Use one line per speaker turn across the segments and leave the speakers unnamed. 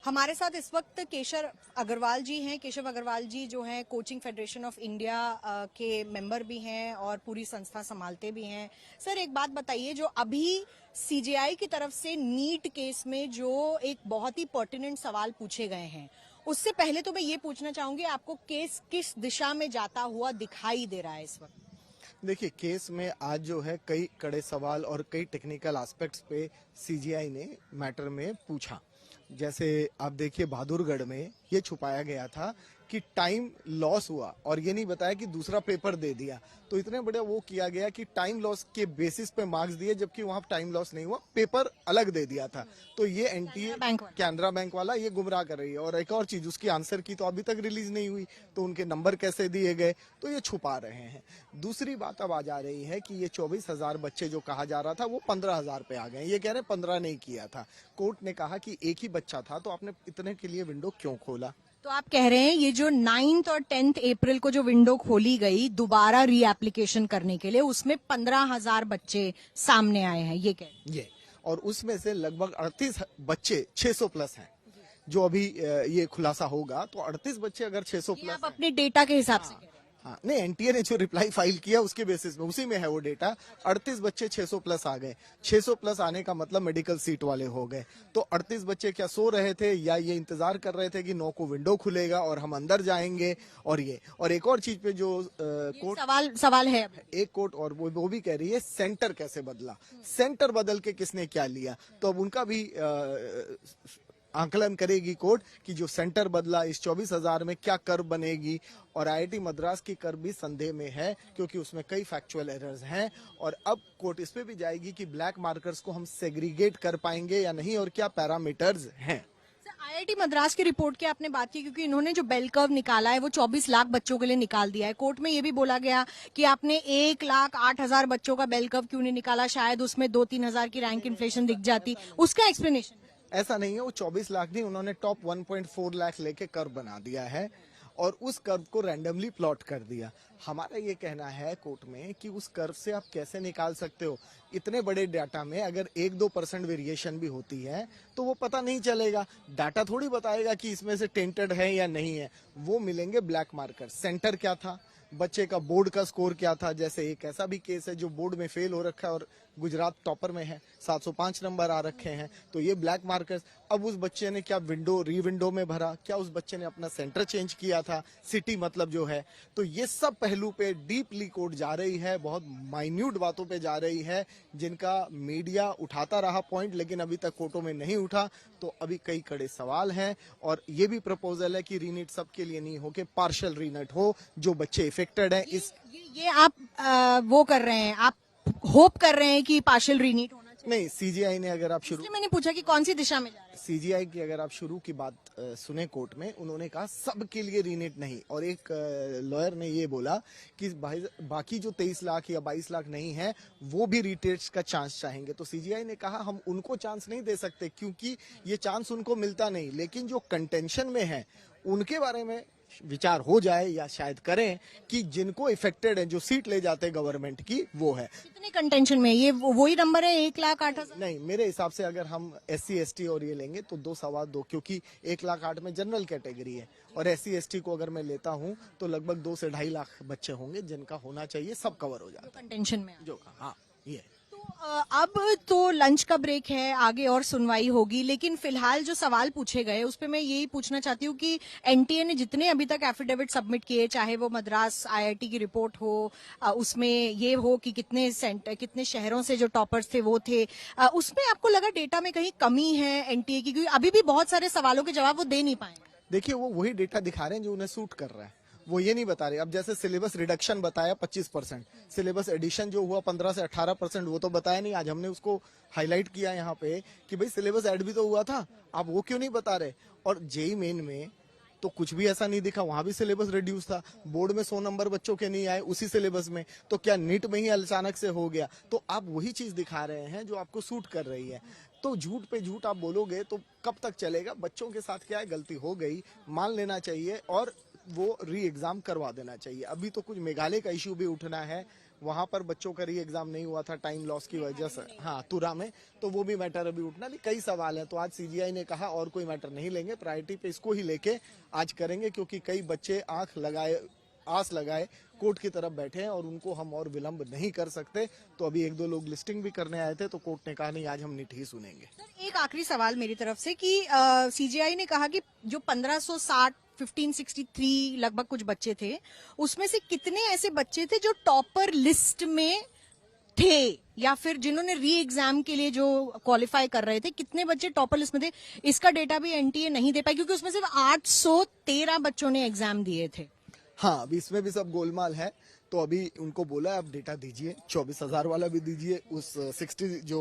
हमारे साथ इस वक्त केशव अग्रवाल जी हैं। केशव अग्रवाल जी जो हैं कोचिंग फेडरेशन ऑफ इंडिया के मेंबर भी हैं और पूरी संस्था संभालते भी हैं। सर एक बात बताइए, जो अभी सीजेआई की तरफ से नीट केस में जो एक बहुत ही पर्टिनेंट सवाल पूछे गए हैं, उससे पहले तो मैं ये पूछना चाहूंगी आपको केस किस दिशा में जाता हुआ दिखाई दे रहा है इस वक्त?
देखिए, केस में आज जो है कई कड़े सवाल और कई टेक्निकल एस्पेक्ट्स पे सीजीआई ने मैटर में पूछा। जैसे आप देखिए, बहादुरगढ़ में ये छुपाया गया था कि टाइम लॉस हुआ और ये नहीं बताया कि दूसरा पेपर दे दिया। तो इतने बड़े वो किया गया कि टाइम लॉस के बेसिस पे मार्क्स दिए, जबकि वहां टाइम लॉस नहीं हुआ, पेपर अलग दे दिया था। तो ये एनटीए कैनरा बैंक वाला ये गुमराह कर रही है। और एक और चीज, उसकी आंसर की तो अभी तक रिलीज नहीं हुई, तो उनके नंबर कैसे दिए गए, तो ये छुपा रहे हैं। दूसरी बात अब आ जा रही है कि ये 24,000 बच्चे जो कहा जा रहा था वो 15,000 पे आ गए। ये कह रहे 15 नहीं किया था। कोर्ट ने कहा कि एक ही बच्चा था, तो आपने इतने के लिए विंडो क्यों खोला?
तो आप कह रहे हैं ये जो 9 और 10 अप्रैल को जो विंडो खोली गई दोबारा री एप्लीकेशन करने के लिए, उसमें 15,000 बच्चे सामने आए हैं, ये कह
ये और उसमें से लगभग 38 बच्चे 600 प्लस हैं। जो अभी ये खुलासा होगा तो 38 बच्चे अगर 600 प्लस
आप अपने डेटा के हिसाब से कह रहे हैं?
हाँ, नहीं, एनटीए ने जो रिप्लाई फाइल किया उसके बेसिस में, उसी में है वो डेटा। 38 बच्चे 600 प्लस आ गए। 600 प्लस आने का मतलब मेडिकल सीट वाले हो गए। तो 38 बच्चे क्या सो रहे थे या ये इंतजार कर रहे थे कि 9 को विंडो खुलेगा और हम अंदर जाएंगे? और एक और चीज पे जो कोर्ट
सवाल है,
एक कोर्ट और वो भी कह रही है सेंटर कैसे बदला, सेंटर बदल के किसने क्या लिया। तो अब उनका भी आकलन करेगी कोर्ट कि जो सेंटर बदला, इस 24,000 में क्या कर बनेगी। और आईआईटी मद्रास की कर भी संदेह में है, क्योंकि उसमें कई फैक्चुअल एरर्स हैं। और अब कोर्ट इस पे भी जाएगी कि ब्लैक मार्कर्स को हम सेग्रीगेट कर पाएंगे या नहीं, और क्या पैरामीटर्स हैं।
आईआईटी मद्रास की रिपोर्ट की आपने बात की, क्योंकि इन्होंने जो बेल कर्व निकाला है वो 24 लाख बच्चों के लिए निकाल दिया है। कोर्ट में ये भी बोला गया कि आपने 1,08,000 बच्चों का बेल कर्व क्यों नहीं निकाला, शायद उसमें 2-3 हजार की रैंक इन्फ्लेशन दिख जाती। उसका एक्सप्लेनेशन?
ऐसा नहीं है, वो 24 लाख नहीं, उन्होंने टॉप 1.4 लाख लेके कर्व बना दिया है और उस कर्व को रैंडमली प्लॉट कर दिया। हमारा ये कहना है कोर्ट में कि उस कर्व से आप कैसे निकाल सकते हो? इतने बड़े डाटा में अगर 1-2% वेरिएशन भी होती है तो वो पता नहीं चलेगा। डाटा थोड़ी बताएगा कि इसमें से टेंटेड है या नहीं है। वो मिलेंगे ब्लैक मार्कर। सेंटर क्या था, बच्चे का बोर्ड का स्कोर क्या था। जैसे एक ऐसा भी केस है जो बोर्ड में फेल हो रखा है और गुजरात टॉपर में है, 705 नंबर आ रखे हैं, तो ये ब्लैक मार्कर्स। अब उस बच्चे ने क्या री विंडो में भरा, क्या उस बच्चे ने अपना सेंटर चेंज किया था, सिटी मतलब जो है। तो ये सब पहलू पे डीपली कोर्ट जा रही है, बहुत माइन्यूट बातों पे जा रही है, जिनका मीडिया उठाता रहा पॉइंट, लेकिन अभी तक कोर्टों में नहीं उठा। तो अभी कई कड़े सवाल हैं और ये भी प्रपोजल है कि रीनीट सबके लिए नहीं हो, कि पार्शियल रीनीट हो जो बच्चे इफेक्टेड हैं।
ये आप वो कर रहे हैं, आप होप कर रहे हैं कि पार्शियल रीनीट होना चाहिए?
नहीं, सीजीआई ने अगर आप
मैंने पूछा कि कौन सी दिशा में जा रहे हैं।
सीजीआई की अगर आप शुरू की बात सुने कोर्ट में, उन्होंने कहा सबके लिए रीनेट नहीं। और एक लॉयर ने ये बोला कि बाकी जो 23 लाख या 22 लाख नहीं है वो भी रीटेस्ट का चांस चाहेंगे। तो सीजीआई ने कहा हम उनको चांस नहीं दे सकते, क्योंकि ये चांस उनको मिलता नहीं। लेकिन जो कंटेंशन में है उनके बारे में विचार हो जाए, या शायद करें, कि जिनको इफेक्टेड है, जो सीट ले जाते हैं गवर्नमेंट की, वो है।
कितने कंटेंशन में? ये वही नंबर है 1,08,000?
नहीं, मेरे हिसाब से अगर हम SC ST और ये लेंगे तो 2-2.25, क्योंकि 1,08,000 में जनरल कैटेगरी है और SC ST को अगर मैं लेता हूं तो लगभग 2 से 2.5 लाख बच्चे होंगे जिनका होना चाहिए, सब कवर हो जाता है
कंटेंशन में
जो। हाँ, ये
अब तो लंच का ब्रेक है, आगे और सुनवाई होगी, लेकिन फिलहाल जो सवाल पूछे गए उस पे मैं यही पूछना चाहती हूँ कि एनटीए ने जितने अभी तक एफिडेविट सबमिट किए, चाहे वो मद्रास आईआईटी की रिपोर्ट हो, उसमें ये हो कि कितने शहरों से जो टॉपर्स थे वो थे, उसमें आपको लगा डेटा में कहीं कमी है एनटीए की? क्योंकि अभी भी बहुत सारे सवालों के जवाब वो दे नहीं पाए।
देखिए, वो वही डेटा दिखा रहे हैं जो उन्हें सूट कर रहा है, वो ये नहीं बता रहे। अब जैसे सिलेबस रिडक्शन बताया 25%, सिलेबस एडिशन जो हुआ 15 से 18%, वो तो बताया नहीं। आज हमने उसको हाईलाइट किया यहाँ पे कि भाई सिलेबस ऐड भी तो हुआ था, आप वो क्यों नहीं बता रहे। और जेई मेन में तो कुछ भी ऐसा नहीं दिखा, वहां भी सिलेबस रिड्यूस था। बोर्ड में 100 नंबर बच्चों के नहीं आए उसी सिलेबस में, तो क्या नीट में ही अचानक से हो गया? तो आप वही चीज दिखा रहे हैं जो आपको सूट कर रही है। तो झूठ पे झूठ आप बोलोगे तो कब तक चलेगा? बच्चों के साथ क्या है, गलती हो गई, मान लेना चाहिए और वो री एग्जाम करवा देना चाहिए। अभी तो कुछ मेघालय का इश्यू भी उठना है, वहां पर बच्चों का री एग्जाम नहीं हुआ था टाइम लॉस की वजह से, हाँ तुरा में, तो वो भी मैटर अभी उठना भी, कई सवाल हैं। तो आज सीजीआई ने कहा और कोई मैटर नहीं लेंगे, प्रायोरिटी पे इसको ही लेके आज करेंगे, क्योंकि कई बच्चे आस लगाए कोर्ट की तरफ बैठे हैं और उनको हम और विलंब नहीं कर सकते। तो अभी एक दो लोग लिस्टिंग भी करने आए थे, तो कोर्ट ने कहा नहीं, आज हम निठी सुनेंगे।
सर, एक आखिरी सवाल मेरी तरफ से कि सीजीआई ने कहा कि जो 1560 1563 लगभग कुछ बच्चे थे, उसमें से कितने ऐसे बच्चे थे जो टॉपर लिस्ट में थे, या फिर जिन्होंने री एग्जाम के लिए जो क्वालिफाई कर रहे थे, कितने बच्चे टॉपर लिस्ट में थे? इसका डेटा भी एनटीए नहीं दे पाई, क्योंकि उसमें सिर्फ 813 बच्चों ने एग्जाम दिए थे।
हाँ, अभी इसमें भी सब गोलमाल है। तो अभी उनको बोला आप डेटा दीजिए, 24,000 वाला भी दीजिए, उस 60 जो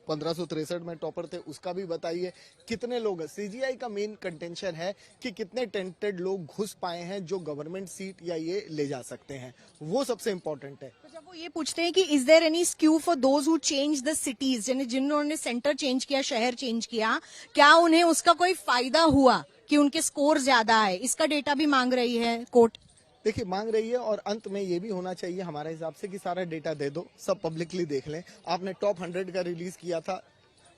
1563 में टॉपर थे उसका भी बताइए, कितने लोग। सीजीआई का मेन कंटेंशन है कि कितने टेंटेड लोग घुस पाए हैं जो गवर्नमेंट सीट या ये ले जा सकते हैं, वो सबसे इम्पोर्टेंट है।
तो जब वो ये पूछते हैं कि is there any skew for those who change the cities, यानी जिन्होंने सेंटर चेंज किया, शहर चेंज किया, क्या उन्हें उसका कोई फायदा हुआ कि उनके स्कोर ज्यादा है? इसका डेटा भी मांग रही है कोर्ट।
देखिए, मांग रही है, और अंत में ये भी होना चाहिए हमारे हिसाब से कि सारा डेटा दे दो, सब पब्लिकली देख लें। आपने टॉप 100 का रिलीज किया था,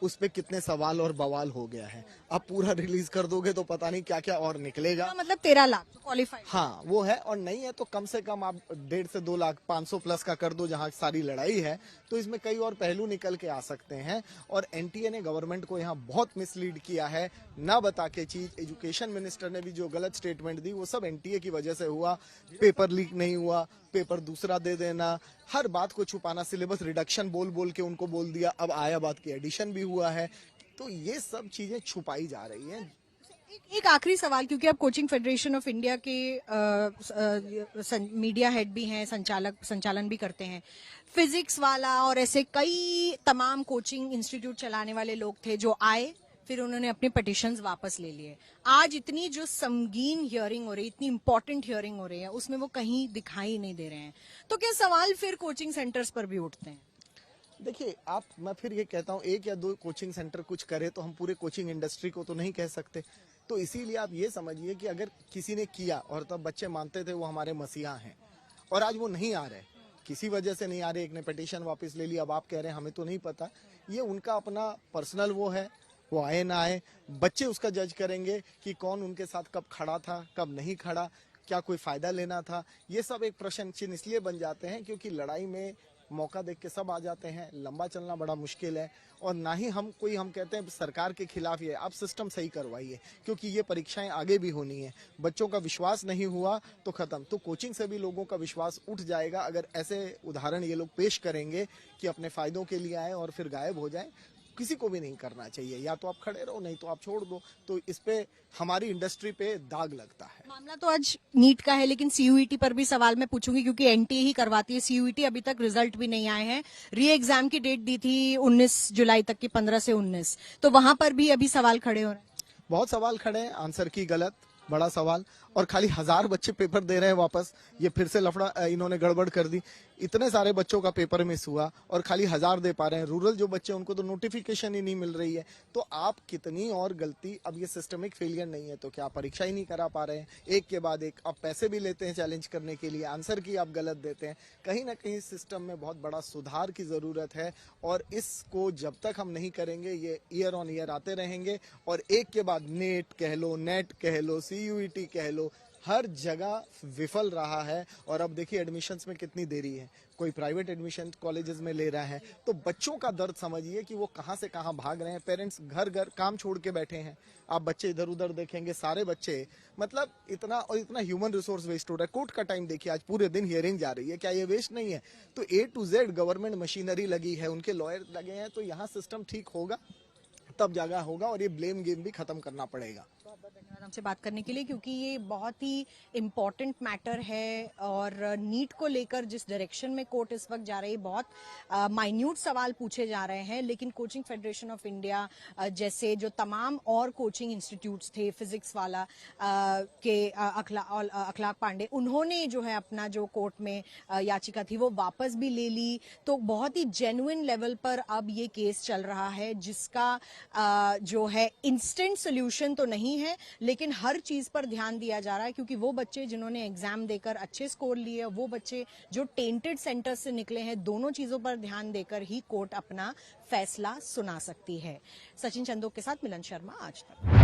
उस पे कितने सवाल और बवाल हो गया है। अब पूरा रिलीज कर दोगे तो पता नहीं क्या क्या और निकलेगा।
मतलब 13 लाख क्वालिफाई।
हाँ, वो है, और नहीं है तो कम से कम आप 1.5 से 2 लाख 500 प्लस का कर दो, जहाँ सारी लड़ाई है। तो इसमें कई और पहलू निकल के आ सकते हैं, और एनटीए ने गवर्नमेंट को यहाँ बहुत मिसलीड किया है, ना बता के चीज। एजुकेशन मिनिस्टर ने भी जो गलत स्टेटमेंट दी, वो सब एनटीए की वजह से हुआ। पेपर लीक नहीं हुआ, पेपर दूसरा दे देना, हर बात को छुपाना, सिलेबस रिडक्शन बोल बोल के उनको बोल दिया, अब आया बात की एडिशन भी हुआ है। तो ये सब चीजें छुपाई जा रही हैं।
एक आखिरी सवाल, क्योंकि आप कोचिंग फेडरेशन ऑफ इंडिया के मीडिया हेड भी हैं, संचालन भी करते हैं, फिजिक्स वाला और ऐसे कई तमाम कोचिंग इंस्टीट्यूट चलाने वाले लोग थे जो आए, फिर उन्होंने अपने पिटिशंस वापस ले लिए। आज इतनी जो संगीन हियरिंग हो रही, इतनी इंपॉर्टेंट हियरिंग हो रही है, उसमें वो कहीं दिखाई नहीं दे रहे हैं। तो क्या सवाल फिर कोचिंग सेंटर्स पर भी उठते हैं?
देखिए, मैं फिर ये कहता हूँ, एक या दो कोचिंग सेंटर कुछ करे तो हम पूरे कोचिंग इंडस्ट्री को तो नहीं कह सकते। तो इसीलिए आप ये समझिए कि अगर किसी ने किया और तब बच्चे मानते थे वो हमारे मसीहा हैं, और आज वो नहीं आ रहे, किसी वजह से नहीं आ रहे, एक ने पिटीशन वापस ले ली, अब आप कह रहे हैं हमें तो नहीं पता, ये उनका अपना पर्सनल वो है, वो आए ना आए, बच्चे उसका जज करेंगे कि कौन उनके साथ कब खड़ा था, कब नहीं खड़ा, क्या कोई फायदा लेना था। ये सब एक प्रश्न चिन्ह इसलिए बन जाते हैं क्योंकि लड़ाई में मौका देख के सब आ जाते हैं, लंबा चलना बड़ा मुश्किल है। और ना ही हम कहते हैं सरकार के खिलाफ, ये आप सिस्टम सही करवाइए, क्योंकि ये परीक्षाएं आगे भी होनी है। बच्चों का विश्वास नहीं हुआ तो खत्म। तो कोचिंग से भी लोगों का विश्वास उठ जाएगा अगर ऐसे उदाहरण ये लोग पेश करेंगे कि अपने फायदों के लिए आए और फिर गायब हो जाए। किसी को भी नहीं करना चाहिए, या तो आप खड़े रहो, नहीं तो आप छोड़ दो। तो इस पे हमारी इंडस्ट्री पे दाग लगता है।
मामला तो आज नीट का है, लेकिन सीयूईटी पर भी सवाल मैं पूछूंगी, क्योंकि एनटीए ही करवाती है। सीयूईटी अभी तक रिजल्ट भी नहीं आए हैं। री एग्जाम की डेट दी थी 19 जुलाई तक की, 15 से 19, तो वहां पर भी अभी सवाल खड़े हो रहे हैं।
बहुत सवाल खड़े हैं, आंसर की गलत, बड़ा सवाल। और खाली 1000 बच्चे पेपर दे रहे हैं वापस, ये फिर से लफड़ा इन्होंने गड़बड़ कर दी। इतने सारे बच्चों का पेपर मिस हुआ और खाली 1000 दे पा रहे हैं। रूरल जो बच्चे उनको तो नोटिफिकेशन ही नहीं मिल रही है। तो आप कितनी और गलती, अब ये सिस्टमिक फेलियर नहीं है तो क्या परीक्षा ही नहीं करा पा रहे हैं? एक के बाद एक आप पैसे भी लेते हैं चैलेंज करने के लिए, आंसर की आप गलत देते हैं। कहीं ना कहीं सिस्टम में बहुत बड़ा सुधार की जरूरत है, और इसको जब तक हम नहीं करेंगे ये ईयर ऑन ईयर आते रहेंगे। और एक के बाद नेट कह लो, नेट कह लो, सीयूईटी कह लो, हर जगह विफल रहा है। और अब देखिए एडमिशन्स में कितनी देरी है, कोई प्राइवेट एडमिशन कॉलेजेस में ले रहा है। तो बच्चों का दर्द समझिए कि वो कहां से कहां भाग रहे हैं। पेरेंट्स घर घर काम छोड़ के बैठे हैं, आप बच्चे इधर उधर देखेंगे, सारे बच्चे, मतलब इतना ह्यूमन रिसोर्स वेस्ट हो रहा है। कोर्ट का टाइम देखिए, आज पूरे दिन हियरिंग जा रही है, क्या ये वेस्ट नहीं है? तो A to Z government machinery लगी है, उनके लॉयर लगे हैं। तो यहाँ सिस्टम ठीक होगा तब जगह होगा, और ये ब्लेम गेम भी खत्म करना पड़ेगा।
धन्यवाद हमसे बात करने के लिए, क्योंकि ये बहुत ही इम्पोर्टेंट मैटर है। और नीट को लेकर जिस डायरेक्शन में कोर्ट इस वक्त जा रही है, बहुत माइन्यूट सवाल पूछे जा रहे हैं, लेकिन कोचिंग फेडरेशन ऑफ इंडिया जैसे जो तमाम और कोचिंग इंस्टीट्यूट्स थे, फिजिक्स वाला के अखलाक पांडे, उन्होंने जो है अपना जो कोर्ट में याचिका थी वो वापस भी ले ली। तो बहुत ही जेन्युइन लेवल पर अब ये केस चल रहा है, जिसका जो है इंस्टेंट सोल्यूशन तो नहीं है, लेकिन हर चीज पर ध्यान दिया जा रहा है, क्योंकि वो बच्चे जिन्होंने एग्जाम देकर अच्छे स्कोर लिए, वो बच्चे जो टेंटेड सेंटर से निकले हैं, दोनों चीजों पर ध्यान देकर ही कोर्ट अपना फैसला सुना सकती है। सचिन चंदोक के साथ मिलन शर्मा, आज तक।